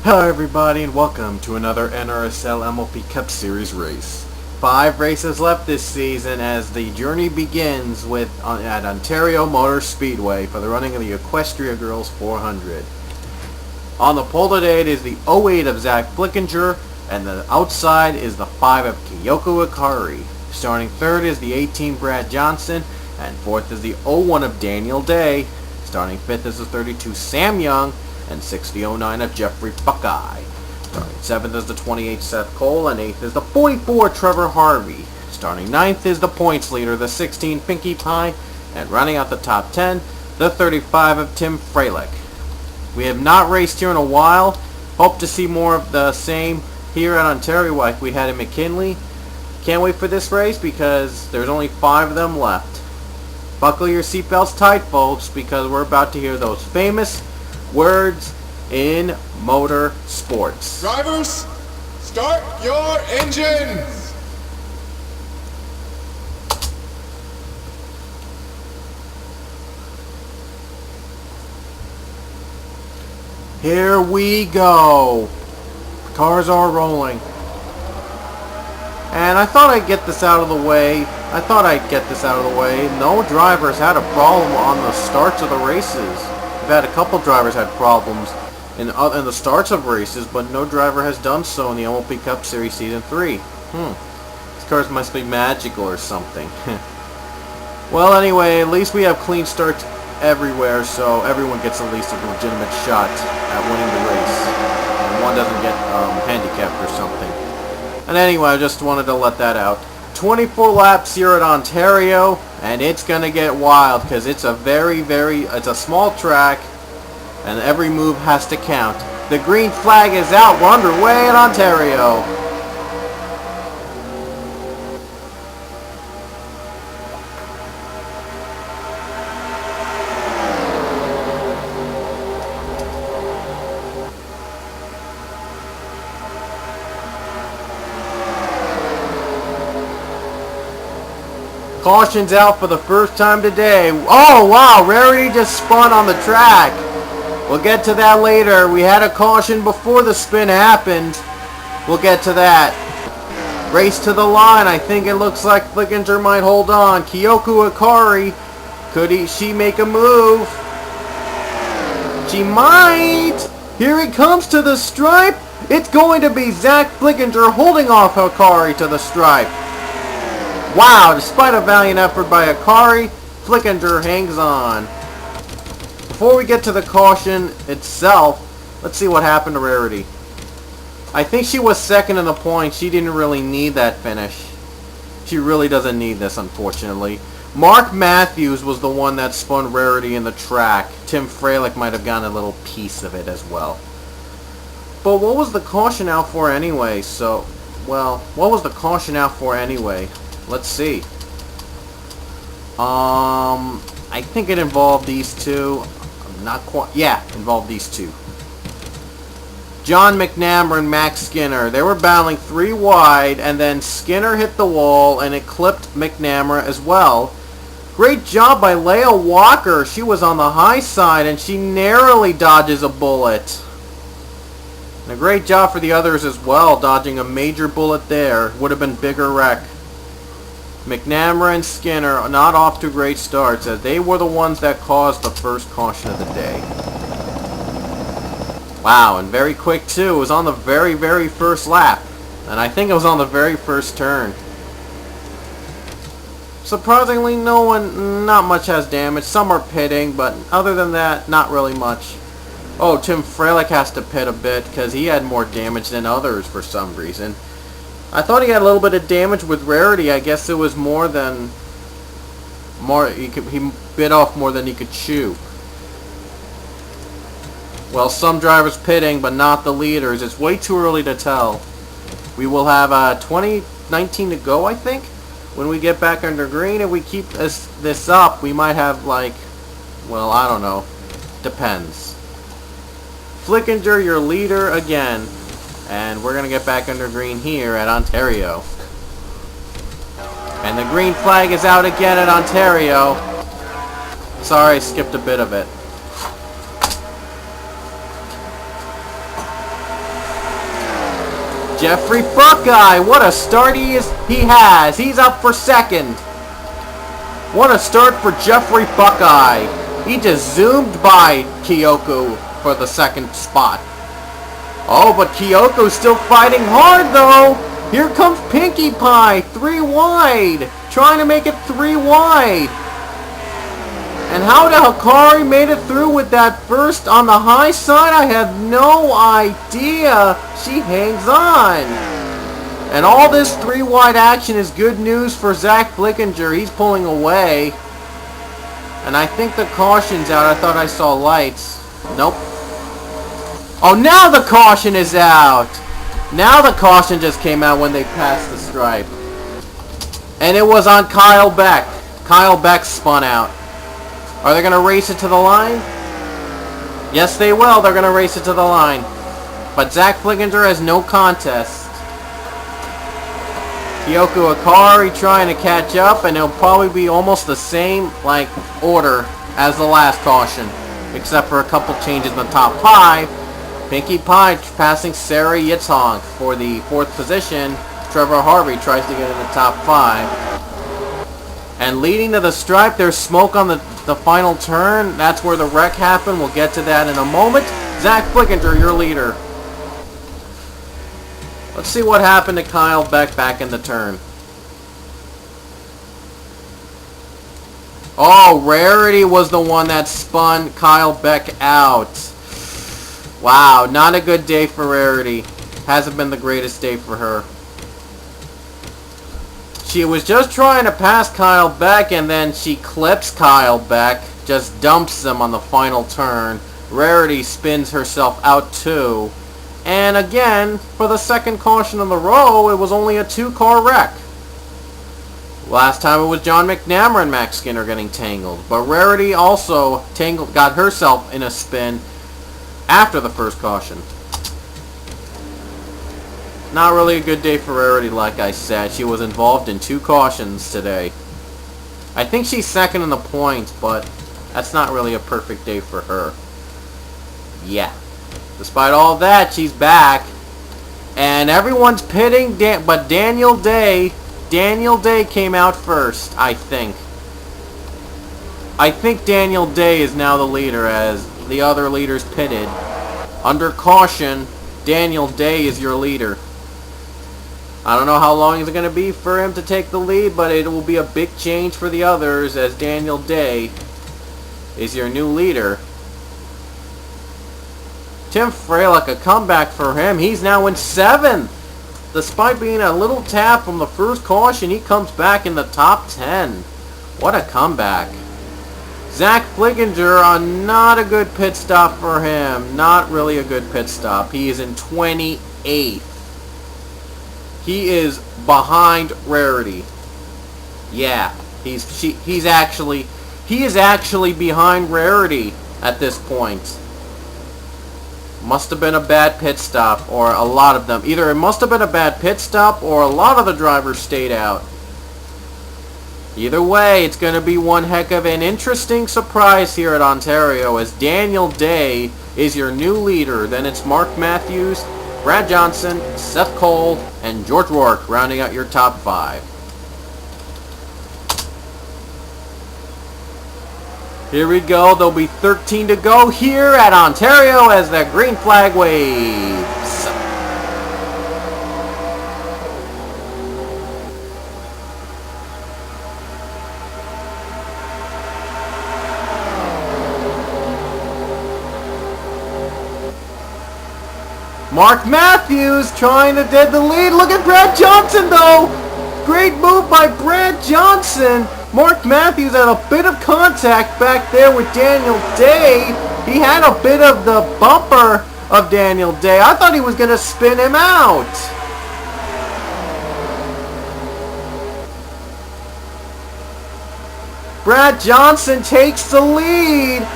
Hello everybody and welcome to another NRSL MLP Cup Series race. 5 races left this season as the journey begins at Ontario Motor Speedway for the running of the Equestria Girls 400. On the pole today it is the 08 of Zach Flickinger and the outside is the 5 of Kyoko Ikari. Starting third is the 18 Brad Johnson and fourth is the 01 of Daniel Day. Starting fifth is the 32 Sam Young and 6009 of Jeffrey Buckeye. Starting 7th is the 28 Seth Cole, and 8th is the 44 Trevor Harvey. Starting 9th is the points leader, the 16 Pinkie Pie, and running out the top 10, the 35 of Tim Freilich. We have not raced here in a while. Hope to see more of the same here at Ontario like we had in McKinley. Can't wait for this race because there's only 5 of them left. Buckle your seatbelts tight, folks, because we're about to hear those famous words in motor sports. Drivers, start your engines! Here we go. Cars are rolling. And I thought I'd get this out of the way. No drivers had a problem on the starts of the races. We've had a couple drivers had problems in the starts of races, but no driver has done so in the MLP Cup Series Season 3. These cars must be magical or something. Well, anyway, at least we have clean starts everywhere, so everyone gets at least a legitimate shot at winning the race. And one doesn't get handicapped or something. And anyway, I just wanted to let that out. 24 laps here at Ontario, and it's gonna get wild because it's a it's a small track, and every move has to count. The green flag is out. We're underway at Ontario. Caution's out for the first time today. Oh wow, Rarity just spun on the track. We'll get to that later. We had a caution before the spin happened. We'll get to that. Race to the line. I think it looks like Flickinger might hold on. Kyoko Ikari, she make a move? She might. Here it comes to the stripe. It's going to be Zach Flickinger holding off Ikari to the stripe. Wow, despite a valiant effort by Ikari, Flickinger hangs on. Before we get to the caution itself, let's see what happened to Rarity. I think she was second in the points. She didn't really need that finish. She really doesn't need this, unfortunately. Mark Matthews was the one that spun Rarity in the track. Tim Freilich might have gotten a little piece of it as well. But what was the caution out for anyway? What was the caution out for anyway? Let's see. I think it involved these two. Not quite. Yeah, involved these two. John McNamara and Max Skinner. They were battling 3 wide, and then Skinner hit the wall, and it clipped McNamara as well. Great job by Leah Walker. She was on the high side, and she narrowly dodges a bullet. And a great job for the others as well, dodging a major bullet there. Would have been bigger wreck. McNamara and Skinner are not off to great starts as they were the ones that caused the first caution of the day. Wow, and very quick too. It was on the very first lap. And I think it was on the very first turn. Surprisingly, not much has damage. Some are pitting, but other than that, not really much. Oh, Tim Freilich has to pit a bit because he had more damage than others for some reason. I thought he had a little bit of damage with Rarity. I guess it was he bit off more than he could chew. Well, some drivers pitting, but not the leaders. It's way too early to tell. We will have 2019 to go, I think, when we get back under green. If we keep this up, we might have I don't know. Depends. Flickinger, your leader again. And we're going to get back under green here at Ontario. And the green flag is out again at Ontario. Sorry, I skipped a bit of it. Jeffrey Buckeye, what a start he has. He's up for second. What a start for Jeffrey Buckeye. He just zoomed by Kyoko for the second spot. Oh, but Kyoko's still fighting hard, though. Here comes Pinkie Pie, 3 wide. Trying to make it 3 wide. And how the Hikari made it through with that first on the high side, I have no idea. She hangs on. And all this 3 wide action is good news for Zach Flickinger. He's pulling away. And I think the caution's out. I thought I saw lights. Nope. Oh, now the caution is out. Now the caution just came out when they passed the stripe. And it was on Kyle Beck. Kyle Beck spun out. Are they going to race it to the line? Yes, they will. They're going to race it to the line. But Zach Flickinger has no contest. Kyoko Hikari trying to catch up, and it'll probably be almost the same order as the last caution, except for a couple changes in the top 5. Pinkie Pie passing Sarah Yitzhak for the 4th position. Trevor Harvey tries to get in the top 5. And leading to the stripe, there's smoke on the final turn. That's where the wreck happened. We'll get to that in a moment. Zach Flickinger, your leader. Let's see what happened to Kyle Beck back in the turn. Oh, Rarity was the one that spun Kyle Beck out. Wow, not a good day for Rarity. Hasn't been the greatest day for her. She was just trying to pass Kyle Beck, and then she clips Kyle Beck, just dumps him on the final turn. Rarity spins herself out too. And again, for the second caution in the row, it was only a 2-car wreck. Last time it was John McNamara and Max Skinner getting tangled. But Rarity also got herself in a spin after the first caution. Not really a good day for Rarity, like I said. She was involved in 2 cautions today. I think she's second in the points, but that's not really a perfect day for her. Yeah. Despite all that, she's back. And everyone's pitting, but Daniel Day came out first, I think. I think Daniel Day is now the leader as the other leaders pitted. Under caution, Daniel Day is your leader. I don't know how long it's going to be for him to take the lead, but it will be a big change for the others as Daniel Day is your new leader. Tim Fralick, a comeback for him. He's now in 7th. Despite being a little tap from the first caution, he comes back in the top 10. What a comeback. Zach Flickinger, not a good pit stop for him. Not really a good pit stop. He is in 28th. He is behind Rarity. Yeah, he is actually behind Rarity at this point. Must have been a bad pit stop, or a lot of them. Either it must have been a bad pit stop, or a lot of the drivers stayed out. Either way, it's going to be one heck of an interesting surprise here at Ontario as Daniel Day is your new leader. Then it's Mark Matthews, Brad Johnson, Seth Cole, and George Rourke rounding out your top 5. Here we go. There'll be 13 to go here at Ontario as the green flag waves. Mark Matthews trying to dead the lead. Look at Brad Johnson, though. Great move by Brad Johnson. Mark Matthews had a bit of contact back there with Daniel Day. He had a bit of the bumper of Daniel Day. I thought he was going to spin him out. Brad Johnson takes the lead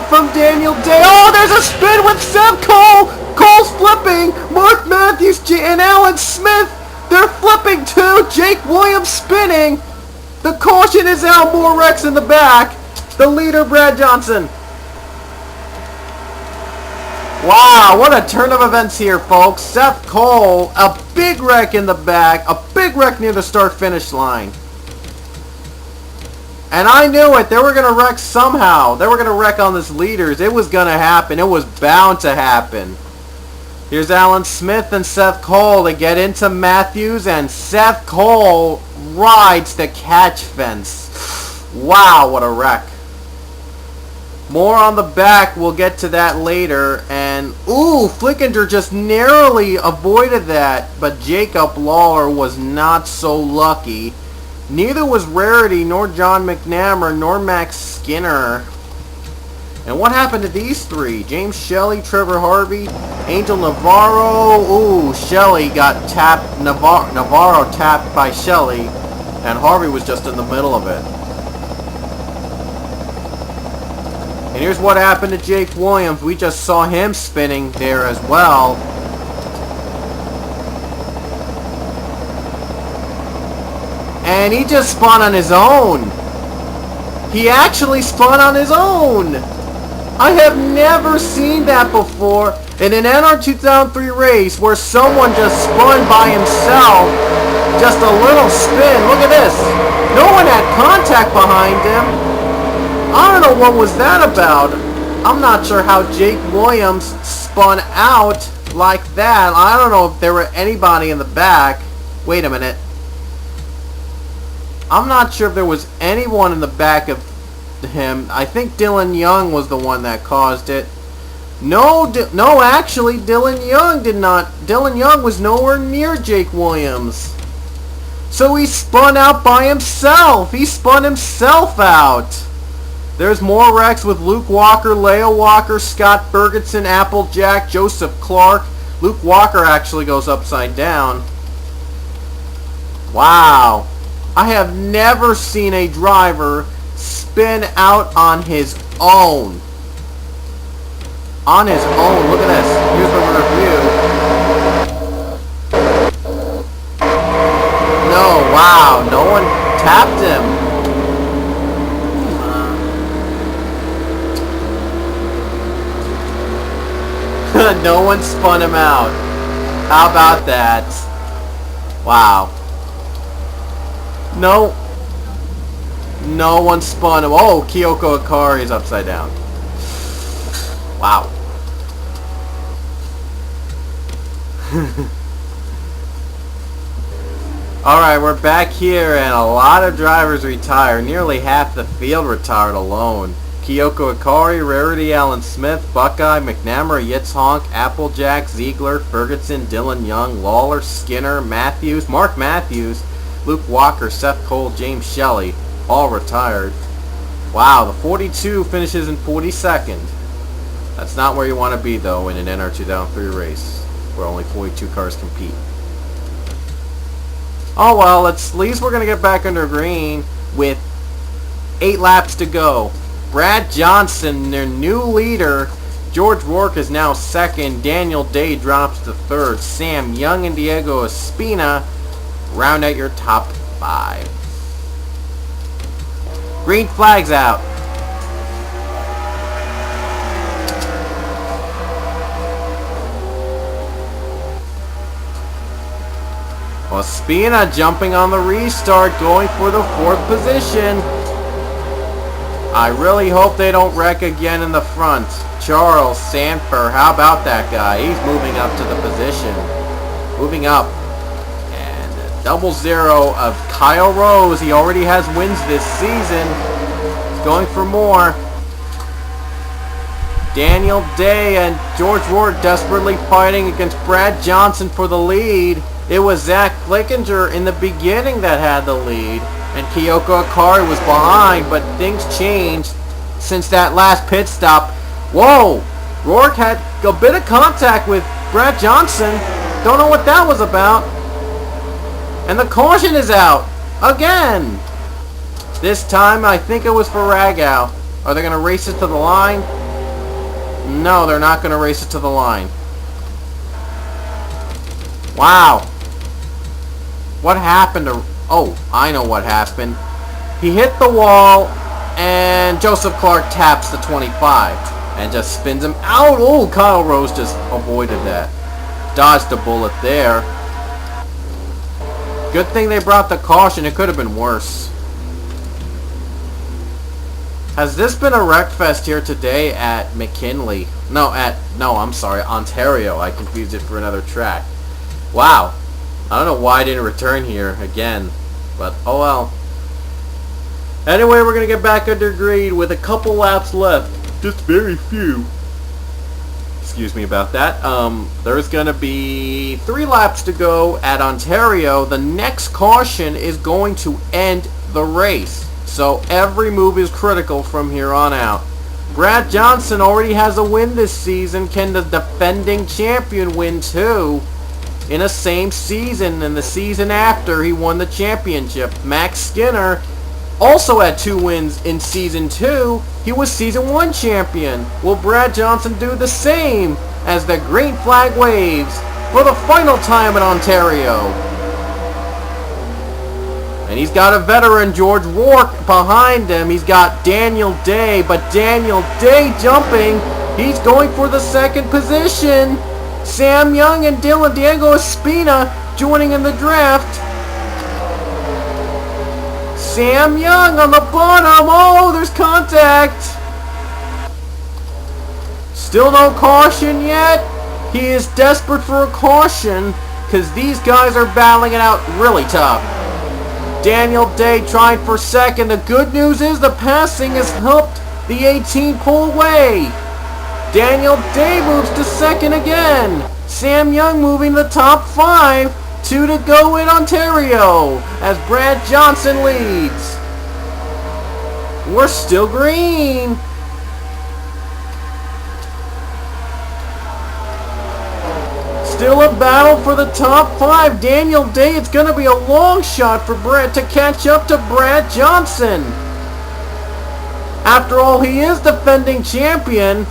from Daniel Day. Oh, there's a spin with Seth Cole. Cole's flipping. Mark Matthews and Alan Smith, they're flipping too. Jake Williams spinning. The caution is out. More wrecks in the back. The leader, Brad Johnson. Wow, what a turn of events here, folks. Seth Cole, a big wreck in the back, a big wreck near the start-finish line. And I knew it. They were going to wreck somehow. They were going to wreck on this leaders. It was going to happen. It was bound to happen. Here's Alan Smith and Seth Cole. They get into Matthews, and Seth Cole rides the catch fence. Wow, what a wreck. More on the back. We'll get to that later. And, ooh, Flickinger just narrowly avoided that. But Jacob Lawler was not so lucky. Neither was Rarity, nor John McNamara, nor Max Skinner. And what happened to these three? James Shelley, Trevor Harvey, Angel Navarro. Ooh, Shelley got tapped. Navarro tapped by Shelley. And Harvey was just in the middle of it. And here's what happened to Jake Williams. We just saw him spinning there as well. And he just spun on his own. He actually spun on his own. I have never seen that before in an NR 2003 race where someone just spun by himself. Just a little spin. Look at this. No one had contact behind him. I don't know what was that about. I'm not sure how Jake Williams spun out like that. I don't know if there were anybody in the back. Wait a minute. I'm not sure if there was anyone in the back of him. I think Dylan Young was the one that caused it. No, actually, Dylan Young did not. Dylan Young was nowhere near Jake Williams. So he spun out by himself. He spun himself out. There's more wrecks with Luke Walker, Leo Walker, Scott Ferguson, Applejack, Joseph Clark. Luke Walker actually goes upside down. Wow. I have never seen a driver spin out on his own. On his own. Look at this. Here's the review. No, wow. No one tapped him. No one spun him out. How about that? Wow. No one spun him. Oh, Kyoko Akari is upside down. Wow. Alright, we're back here and a lot of drivers retired. Nearly half the field retired alone. Kyoko Akari, Rarity, Alan Smith, Buckeye, McNamara, Yitz Honk, Applejack, Ziegler, Ferguson, Dylan Young, Lawler, Skinner, Matthews, Mark Matthews, Luke Walker, Seth Cole, James Shelley, all retired. Wow, the 42 finishes in 42nd. That's not where you want to be, though, in an NR 2003 race, where only 42 cars compete. Oh well, at least we're going to get back under green with 8 laps to go. Brad Johnson, their new leader. George Rourke is now second. Daniel Day drops to third. Sam Young and Diego Espina round out your top 5. Green flag's out. Espina jumping on the restart, going for the 4th position. I really hope they don't wreck again in the front. Charles Sanford, how about that guy? He's moving up to the position. Moving up. And a 0-0 of Kyle Rose. He already has wins this season. He's going for more. Daniel Day and George Rourke desperately fighting against Brad Johnson for the lead. It was Zach Flickinger in the beginning that had the lead. And Kyoko Akari was behind, but things changed since that last pit stop. Whoa! Rourke had a bit of contact with Brad Johnson. Don't know what that was about. And the caution is out. Again! This time, I think it was for Ragow. Are they going to race it to the line? No, they're not going to race it to the line. Wow. What happened to... Oh, I know what happened. He hit the wall, and Joseph Clark taps the 25. And just spins him out. Oh, Kyle Rose just avoided that. Dodged the bullet there. Good thing they brought the caution. It could have been worse. Has this been a wreck fest here today at McKinley? No, I'm sorry, Ontario. I confused it for another track. Wow. I don't know why I didn't return here again. But, oh well. Anyway, we're going to get back under green with a couple laps left. Just very few. Excuse me about that. There's going to be 3 laps to go at Ontario. The next caution is going to end the race. So every move is critical from here on out. Brad Johnson already has a win this season. Can the defending champion win too? In the same season and the season after he won the championship. Max Skinner also had 2 wins in season 2. He was season 1 champion. Will Brad Johnson do the same as the green flag waves for the final time in Ontario? And he's got a veteran, George Rourke, behind him. He's got Daniel Day, but Daniel Day jumping. He's going for the 2nd position. Sam Young and Diego Espina joining in the draft. Sam Young on the bottom. Oh, there's contact. Still no caution yet. He is desperate for a caution because these guys are battling it out really tough. Daniel Day trying for 2nd. The good news is the passing has helped the 18 pull away. Daniel Day moves to 2nd again. Sam Young moving the top 5. 2 to go in Ontario as Brad Johnson leads. We're still green. Still a battle for the top 5. Daniel Day, it's going to be a long shot for Brad to catch up to Brad Johnson. After all, he is defending champion.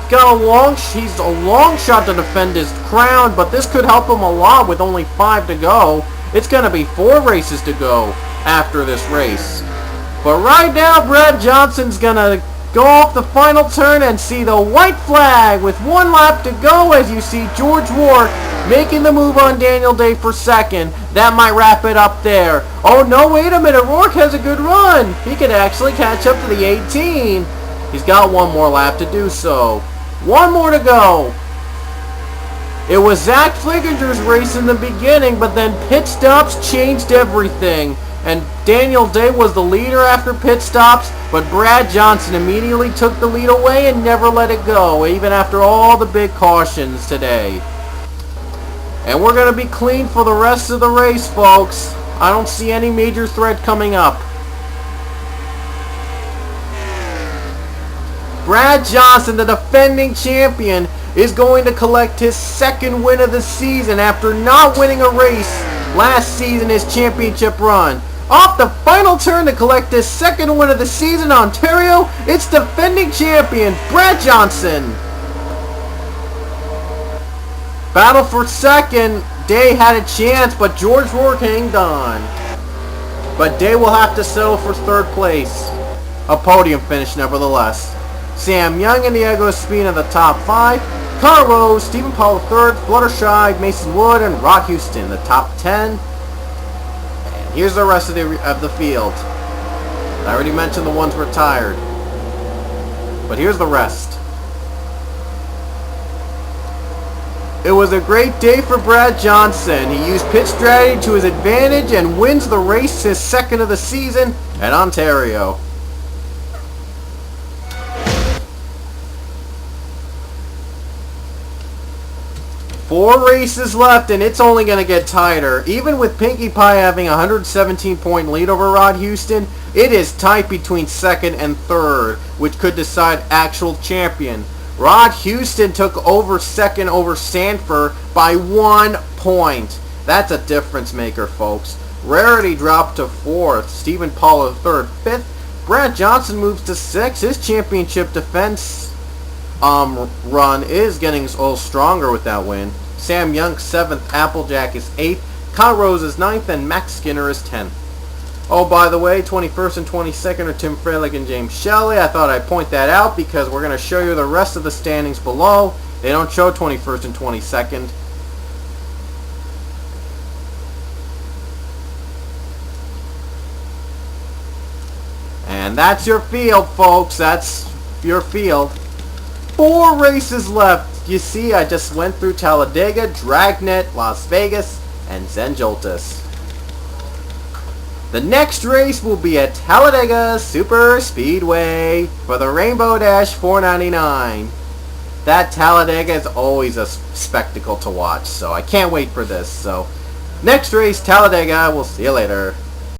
He's a long shot to defend his crown, but this could help him a lot with only 5 to go. It's going to be 4 races to go after this race. But right now, Brad Johnson's going to go off the final turn and see the white flag with 1 lap to go as you see George Rourke making the move on Daniel Day for 2nd. That might wrap it up there. Oh no, wait a minute, Rourke has a good run. He could actually catch up to the 18. He's got 1 more lap to do so. 1 more to go. It was Zach Flickinger's race in the beginning, but then pit stops changed everything. And Daniel Day was the leader after pit stops, but Brad Johnson immediately took the lead away and never let it go, even after all the big cautions today. And we're going to be clean for the rest of the race, folks. I don't see any major threat coming up. Brad Johnson, the defending champion, is going to collect his 2nd win of the season after not winning a race last season, his championship run. Off the final turn to collect his 2nd win of the season, Ontario, it's defending champion Brad Johnson. Battle for 2nd. Day had a chance, but George Rourke hanged on. But Day will have to settle for 3rd place. A podium finish nevertheless. Sam Young and Diego Espina the top 5. Kyle Rose, Stephen Paul III, Fluttershy, Mason Wood, and Rod Houston the top 10. And here's the rest of the field. I already mentioned the ones retired. But here's the rest. It was a great day for Brad Johnson. He used pit strategy to his advantage and wins the race, his 2nd of the season at Ontario. Four races left, and it's only going to get tighter. Even with Pinkie Pie having a 117-point lead over Rod Houston, it is tight between 2nd and 3rd, which could decide actual champion. Rod Houston took over 2nd over Sanford by 1 point. That's a difference maker, folks. Rarity dropped to 4th. Stephen Paul III 5th. Brad Johnson moves to 6th. His championship defense run is getting a little stronger with that win. Sam Young 7th, Applejack is 8th, Kyle Rose is 9th, and Max Skinner is 10th. Oh, by the way, 21st and 22nd are Tim Frelick and James Shelley. I thought I'd point that out because we're going to show you the rest of the standings below. They don't show 21st and 22nd. And that's your field, folks. That's your field. 4 races left. You see, I just went through Talladega, Dragnet, Las Vegas, and Zenjoltis. The next race will be at Talladega Super Speedway for the Rainbow Dash 499. That Talladega is always a spectacle to watch, so I can't wait for this. So, next race, Talladega. We'll see you later.